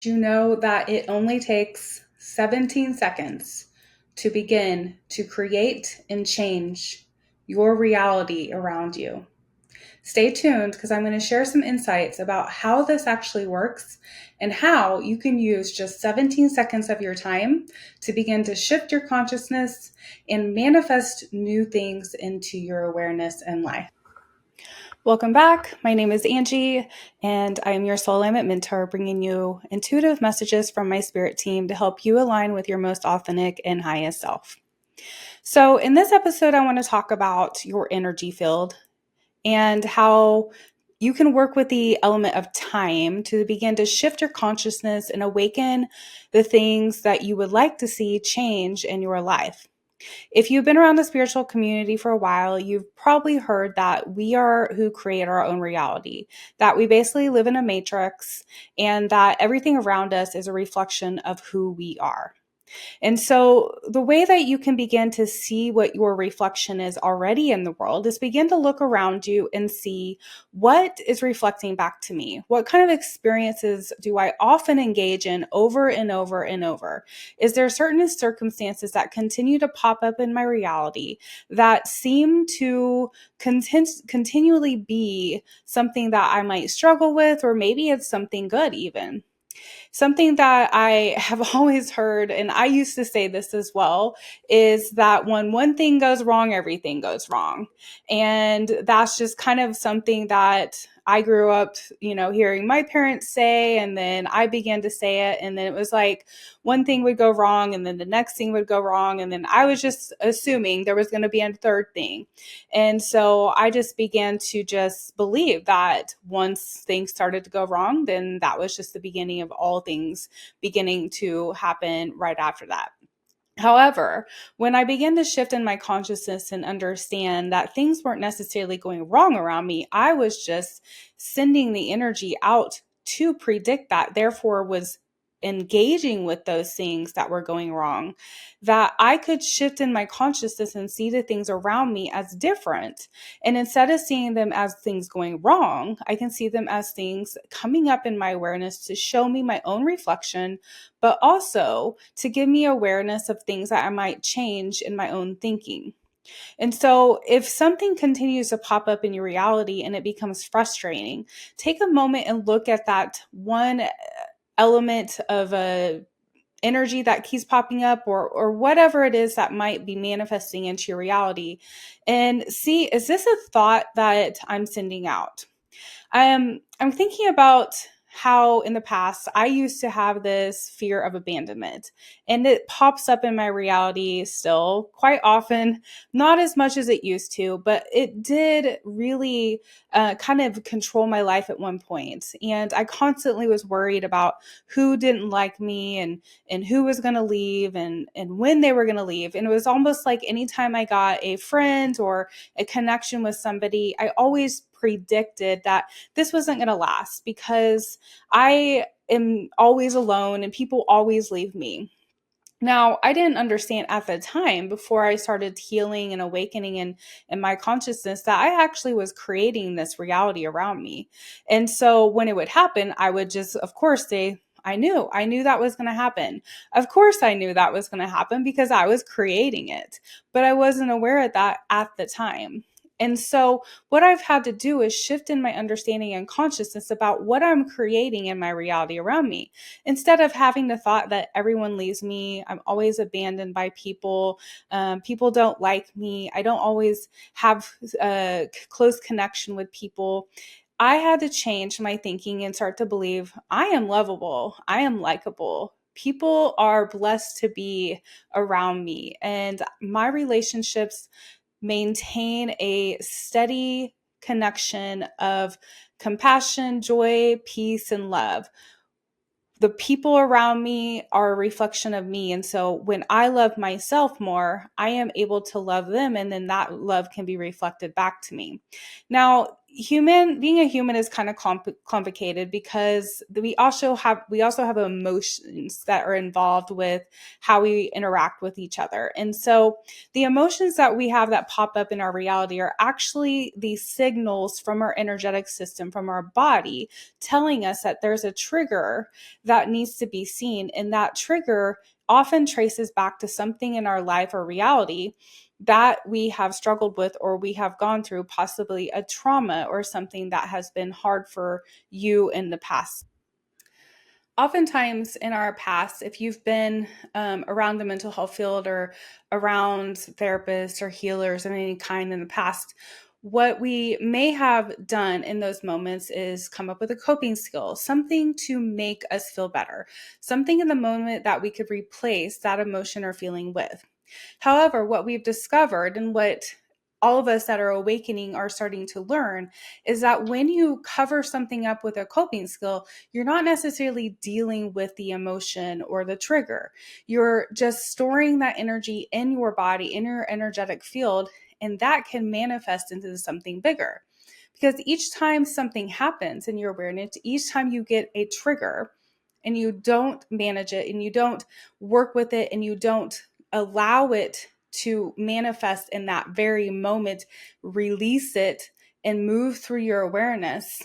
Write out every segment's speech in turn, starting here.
You know that it only takes 17 seconds to begin to create and change your reality around you. Stay tuned because I'm going to share some insights about how this actually works and how you can use just 17 seconds of your time to begin to shift your consciousness and manifest new things into your awareness and life. Welcome back. My name is Angie, and I am your Soul Alignment Mentor, bringing you intuitive messages from my spirit team to help you align with your most authentic and highest self. So, in this episode, I want to talk about your energy field and how you can work with the element of time to begin to shift your consciousness and awaken the things that you would like to see change in your life. If you've been around the spiritual community for a while, you've probably heard that we are who create our own reality, that we basically live in a matrix, and that everything around us is a reflection of who we are. And so, the way that you can begin to see what your reflection is already in the world is begin to look around you and see what is reflecting back to me. What kind of experiences do I often engage in over and over and over? Is there certain circumstances that continue to pop up in my reality that seem to continually be something that I might struggle with, or maybe it's something good even? Something that I have always heard, and I used to say this as well, is that when one thing goes wrong, everything goes wrong. And that's just kind of something that I grew up, hearing my parents say, and then I began to say it. And then it was like one thing would go wrong, and then the next thing would go wrong. And then I was just assuming there was going to be a third thing. And so I just began to just believe that once things started to go wrong, then that was just the beginning of all things beginning to happen right after that. However, when I began to shift in my consciousness and understand that things weren't necessarily going wrong around me, I was just sending the energy out to predict that, therefore, was engaging with those things that were going wrong, that I could shift in my consciousness and see the things around me as different. And instead of seeing them as things going wrong, I can see them as things coming up in my awareness to show me my own reflection, but also to give me awareness of things that I might change in my own thinking. And so, if something continues to pop up in your reality and it becomes frustrating, take a moment and look at that one element of a energy that keeps popping up, or whatever it is that might be manifesting into your reality, and see, is this a thought that I'm sending out? I'm thinking about how in the past I used to have this fear of abandonment, and it pops up in my reality still quite often, not as much as it used to, but it did really kind of control my life at one point. And I constantly was worried about who didn't like me, and who was going to leave, and when they were going to leave. And it was almost like anytime I got a friend or a connection with somebody, I always predicted that this wasn't going to last because I am always alone and people always leave me. Now, I didn't understand at the time, before I started healing and awakening in my consciousness, that I actually was creating this reality around me. And so when it would happen, I would just, of course, say, I knew that was going to happen. Of course, I knew that was going to happen because I was creating it, but I wasn't aware of that at the time. And so, what I've had to do is shift in my understanding and consciousness about what I'm creating in my reality around me. Instead of having the thought that everyone leaves me, I'm always abandoned by people, people don't like me, I don't always have a close connection with people, I had to change my thinking and start to believe I am lovable, I am likable. People are blessed to be around me, and my relationships maintain a steady connection of compassion, joy, peace, and love. The people around me are a reflection of me. And so when I love myself more, I am able to love them. And then that love can be reflected back to me. Now, being a human is kind of complicated because we also have emotions that are involved with how we interact with each other. And so the emotions that we have that pop up in our reality are actually the signals from our energetic system, from our body, telling us that there's a trigger that needs to be seen. And that trigger often traces back to something in our life or reality that we have struggled with, or we have gone through, possibly a trauma or something that has been hard for you in the past. Oftentimes in our past, if you've been around the mental health field or around therapists or healers of any kind in the past, what we may have done in those moments is come up with a coping skill, something to make us feel better, something in the moment that we could replace that emotion or feeling with. However, what we've discovered and what all of us that are awakening are starting to learn is that when you cover something up with a coping skill, you're not necessarily dealing with the emotion or the trigger. You're just storing that energy in your body, in your energetic field, and that can manifest into something bigger. Because each time something happens in your awareness, each time you get a trigger and you don't manage it and you don't work with it and you don't allow it to manifest in that very moment, release it and move through your awareness,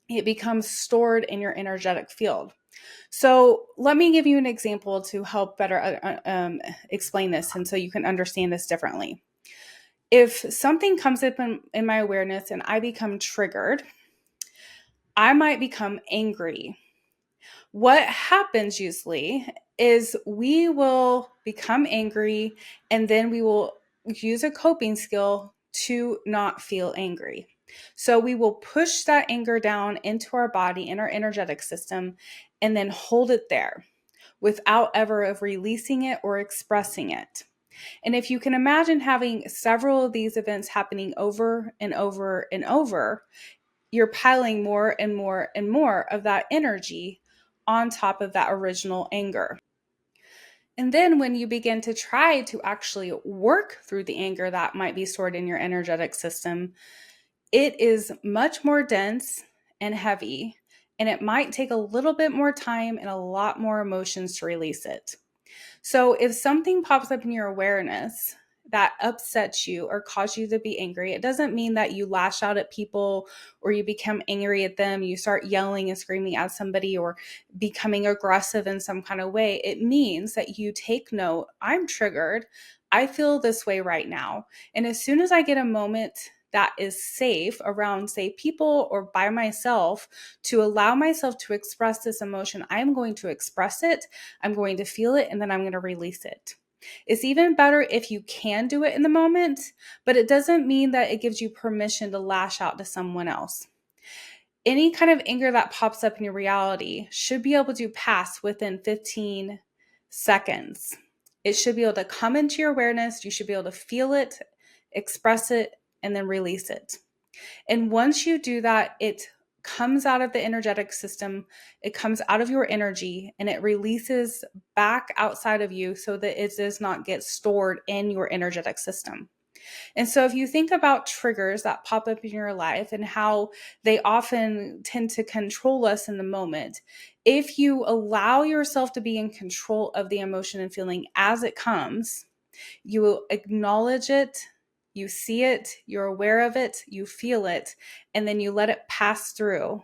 it becomes stored in your energetic field. So let me give you an example to help better explain this, and so you can understand this differently. If something comes up in my awareness and I become triggered, I might become angry. What happens usually is we will become angry and then we will use a coping skill to not feel angry. So we will push that anger down into our body, in our energetic system, and then hold it there without ever of releasing it or expressing it. And if you can imagine having several of these events happening over and over and over, you're piling more and more and more of that energy on top of that original anger. And then when you begin to try to actually work through the anger that might be stored in your energetic system, it is much more dense and heavy, and it might take a little bit more time and a lot more emotions to release it. So if something pops up in your awareness that upsets you or causes you to be angry, it doesn't mean that you lash out at people or you become angry at them, you start yelling and screaming at somebody or becoming aggressive in some kind of way. It means that you take note, I'm triggered. I feel this way right now. And as soon as I get a moment that is safe around, say, people or by myself, to allow myself to express this emotion, I'm going to express it, I'm going to feel it, and then I'm going to release it. It's even better if you can do it in the moment, but it doesn't mean that it gives you permission to lash out to someone else. Any kind of anger that pops up in your reality should be able to pass within 15 seconds. It should be able to come into your awareness. You should be able to feel it, express it, and then release it. And once you do that, it comes out of the energetic system, it comes out of your energy, and it releases back outside of you so that it does not get stored in your energetic system. And so if you think about triggers that pop up in your life and how they often tend to control us in the moment, if you allow yourself to be in control of the emotion and feeling as it comes, you will acknowledge it, you see it, you're aware of it, you feel it, and then you let it pass through.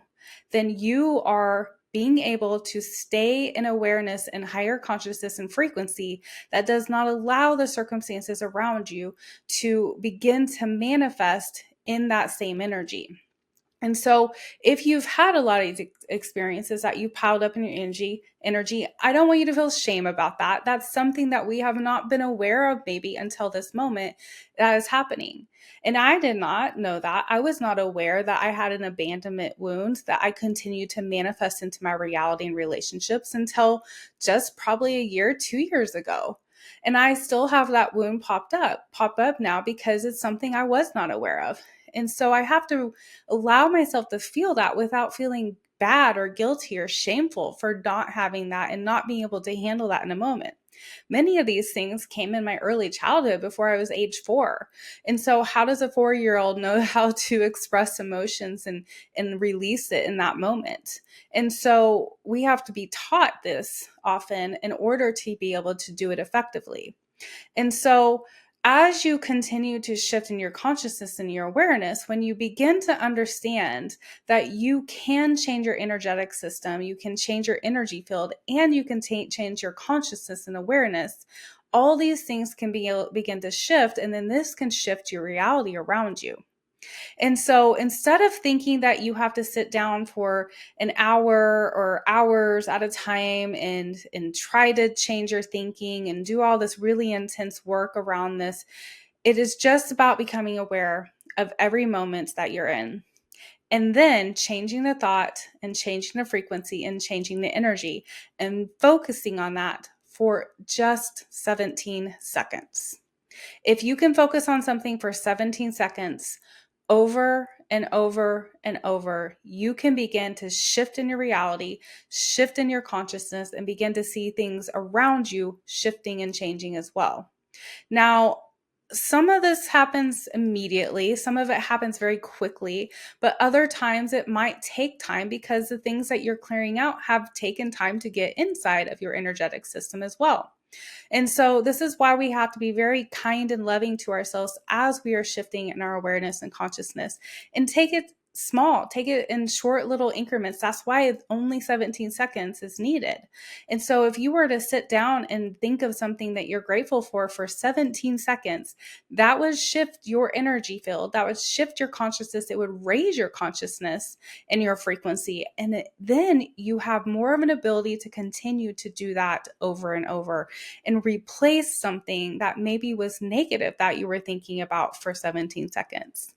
Then you are being able to stay in awareness and higher consciousness and frequency that does not allow the circumstances around you to begin to manifest in that same energy. And so if you've had a lot of experiences that you piled up in your energy, I don't want you to feel shame about that. That's something that we have not been aware of maybe until this moment that is happening. And I did not know that. I was not aware that I had an abandonment wound that I continued to manifest into my reality and relationships until just probably a year, 2 years ago. And I still have that wound pop up now because it's something I was not aware of. And so I have to allow myself to feel that without feeling bad or guilty or shameful for not having that and not being able to handle that in a moment. Many of these things came in my early childhood before I was age 4. And so how does a 4-year-old know how to express emotions and release it in that moment? And so we have to be taught this often in order to be able to do it effectively. And so, as you continue to shift in your consciousness and your awareness, when you begin to understand that you can change your energetic system, you can change your energy field, and you can change your consciousness and awareness, all these things can begin to shift. And then this can shift your reality around you. And so instead of thinking that you have to sit down for an hour or hours at a time and try to change your thinking and do all this really intense work around this, it is just about becoming aware of every moment that you're in. And then changing the thought and changing the frequency and changing the energy and focusing on that for just 17 seconds. If you can focus on something for 17 seconds over and over and over, you can begin to shift in your reality, shift in your consciousness, and begin to see things around you shifting and changing as well. Now, some of this happens immediately, some of it happens very quickly, but other times it might take time because the things that you're clearing out have taken time to get inside of your energetic system as well. And so this is why we have to be very kind and loving to ourselves as we are shifting in our awareness and consciousness, and take it small, take it in short little increments. That's why only 17 seconds is needed. And so if you were to sit down and think of something that you're grateful for 17 seconds, that would shift your energy field, that would shift your consciousness, it would raise your consciousness and your frequency. And then you have more of an ability to continue to do that over and over and replace something that maybe was negative that you were thinking about for 17 seconds.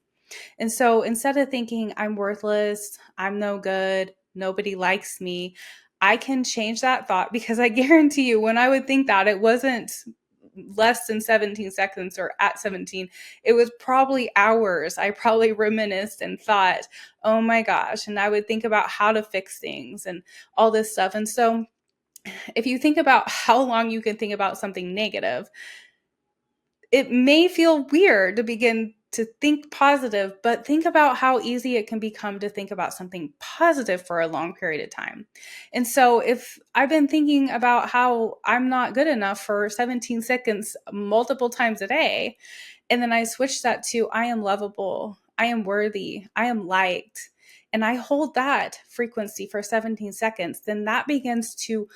And so instead of thinking, I'm worthless, I'm no good, nobody likes me, I can change that thought, because I guarantee you, when I would think that, it wasn't less than 17 seconds or at 17, it was probably hours. I probably reminisced and thought, oh my gosh. And I would think about how to fix things and all this stuff. And so if you think about how long you can think about something negative, it may feel weird to begin to think positive, but think about how easy it can become to think about something positive for a long period of time. And so if I've been thinking about how I'm not good enough for 17 seconds multiple times a day, and then I switch that to I am lovable, I am worthy, I am liked, and I hold that frequency for 17 seconds, then that begins to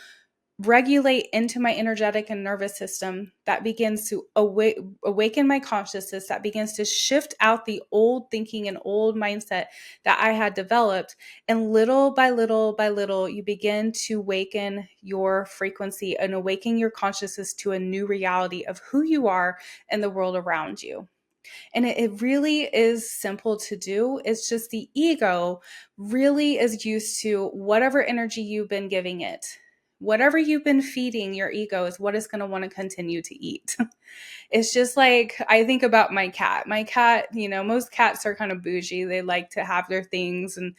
regulate into my energetic and nervous system, that begins to awaken my consciousness, that begins to shift out the old thinking and old mindset that I had developed. And little by little by little, you begin to awaken your frequency and awaken your consciousness to a new reality of who you are and the world around you. And it really is simple to do. It's just the ego really is used to whatever energy you've been giving it. Whatever you've been feeding your ego is what it's going to want to continue to eat. It's just like, I think about my cat. My cat, most cats are kind of bougie. They like to have their things and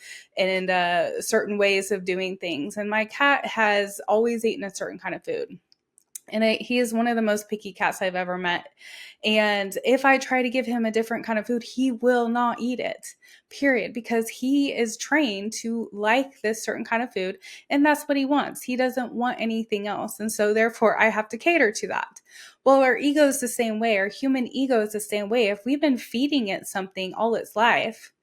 certain ways of doing things. And my cat has always eaten a certain kind of food. And he is one of the most picky cats I've ever met. And if I try to give him a different kind of food, he will not eat it, period, because he is trained to like this certain kind of food. And that's what he wants. He doesn't want anything else. And so therefore I have to cater to that. Well, our ego is the same way. Our human ego is the same way. If we've been feeding it something all its life,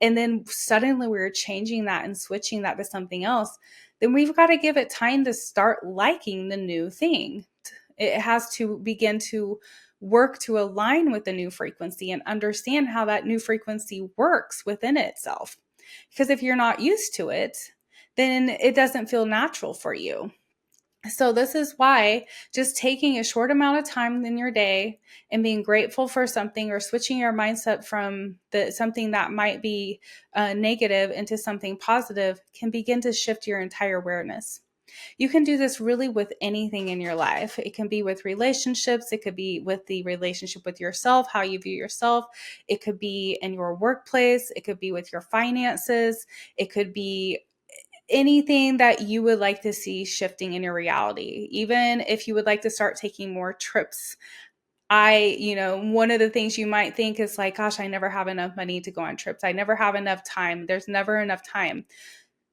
and then suddenly we're changing that and switching that to something else, then we've got to give it time to start liking the new thing. It has to begin to work to align with the new frequency and understand how that new frequency works within itself. Because if you're not used to it, then it doesn't feel natural for you. So this is why just taking a short amount of time in your day and being grateful for something, or switching your mindset from something that might be negative into something positive, can begin to shift your entire awareness. You can do this really with anything in your life. It can be with relationships. It could be with the relationship with yourself, how you view yourself. It could be in your workplace. It could be with your finances. It could be anything that you would like to see shifting in your reality, even if you would like to start taking more trips. One of the things you might think is like, gosh, I never have enough money to go on trips. I never have enough time. There's never enough time.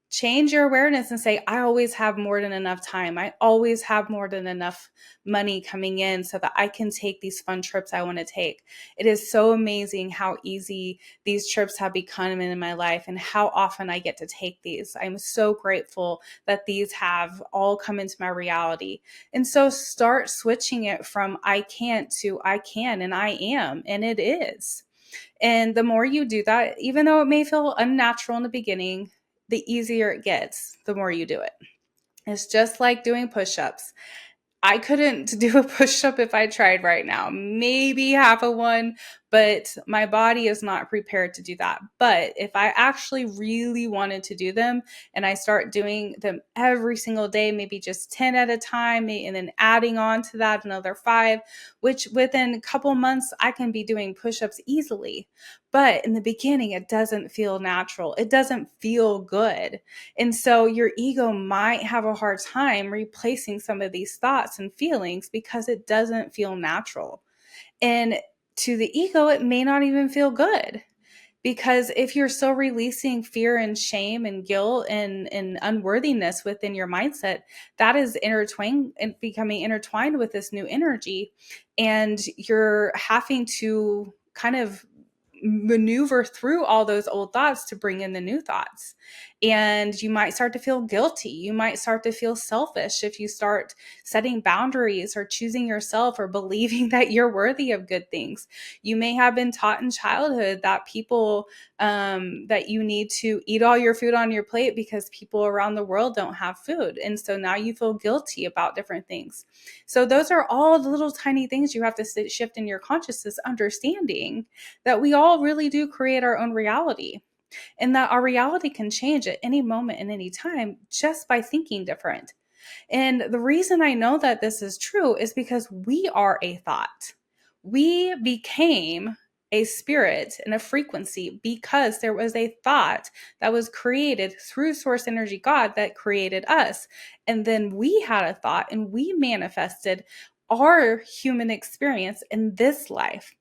Change your awareness and say, I always have more than enough time. I always have more than enough money coming in so that I can take these fun trips I want to take. It is so amazing how easy these trips have become in my life and how often I get to take these. I'm so grateful that these have all come into my reality. And so start switching it from I can't to I can and I am, and it is. And the more you do that, even though it may feel unnatural in the beginning, the easier it gets the more you do it. It's just like doing push-ups. I couldn't do a push-up if I tried right now. Maybe half of one, but my body is not prepared to do that. But if I actually really wanted to do them and I start doing them every single day, maybe just 10 at a time, and then adding on to that another 5, which within a couple months, I can be doing push-ups easily. But in the beginning, it doesn't feel natural. It doesn't feel good. And so your ego might have a hard time replacing some of these thoughts and feelings because it doesn't feel natural. And to the ego, it may not even feel good. Because if you're still releasing fear and shame and guilt and unworthiness within your mindset, that is intertwined and becoming intertwined with this new energy. And you're having to kind of maneuver through all those old thoughts to bring in the new thoughts. And you might start to feel guilty. You might start to feel selfish if you start setting boundaries or choosing yourself or believing that you're worthy of good things. You may have been taught in childhood that that you need to eat all your food on your plate because people around the world don't have food. And so now you feel guilty about different things. So those are all the little tiny things you have to shift in your consciousness, understanding that we all really do create our own reality and that our reality can change at any moment and any time just by thinking different. And the reason I know that this is true is because we are a thought. We became a spirit and a frequency because there was a thought that was created through source energy God that created us. And then we had a thought and we manifested our human experience in this life.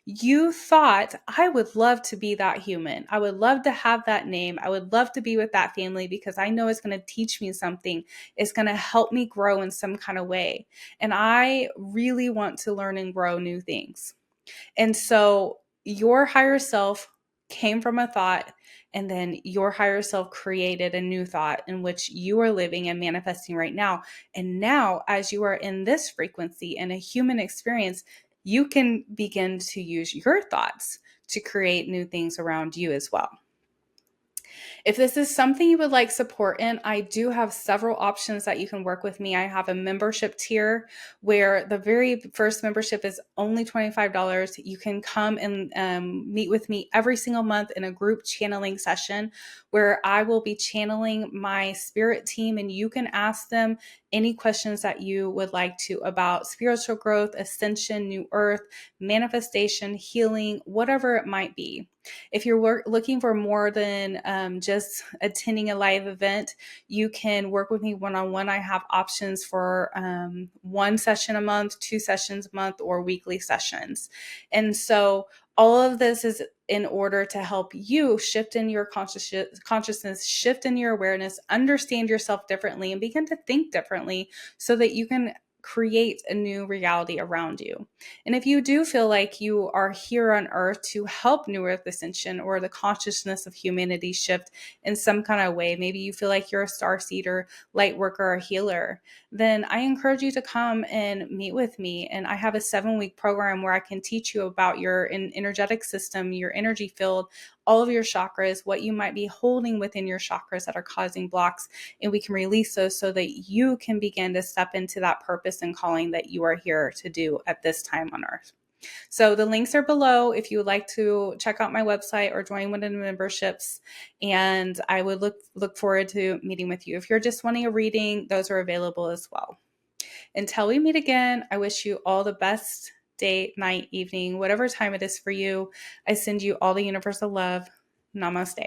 You thought, I would love to be that human. I would love to have that name. I would love to be with that family because I know it's going to teach me something. It's going to help me grow in some kind of way. And I really want to learn and grow new things. And so your higher self came from a thought, and then your higher self created a new thought in which you are living and manifesting right now. And now, as you are in this frequency and a human experience, you can begin to use your thoughts to create new things around you as well. If this is something you would like support in, I do have several options that you can work with me. I have a membership tier where the very first membership is only $25. You can come and meet with me every single month in a group channeling session where I will be channeling my spirit team, and you can ask them any questions that you would like to about spiritual growth, ascension, new earth, manifestation, healing, whatever it might be. If you're looking for more than just attending a live event, you can work with me one-on-one. I have options for 1 session a month, 2 sessions a month, or weekly sessions. And so all of this is in order to help you shift in your consciousness, shift in your awareness, understand yourself differently, and begin to think differently so that you can create a new reality around you. And if you do feel like you are here on earth to help New Earth Ascension or the consciousness of humanity shift in some kind of way, maybe you feel like you're a starseeder, light worker, or healer, then I encourage you to come and meet with me. And I have a 7-week program where I can teach you about your energetic system, your energy field, all of your chakras, what you might be holding within your chakras that are causing blocks, and we can release those so that you can begin to step into that purpose and calling that you are here to do at this time on earth. So the links are below if you would like to check out my website or join one of the memberships, and I would look forward to meeting with you. If you're just wanting a reading, those are available as well. Until we meet again, I wish you all the best day, night, evening, whatever time it is for you. I send you all the universal love. Namaste.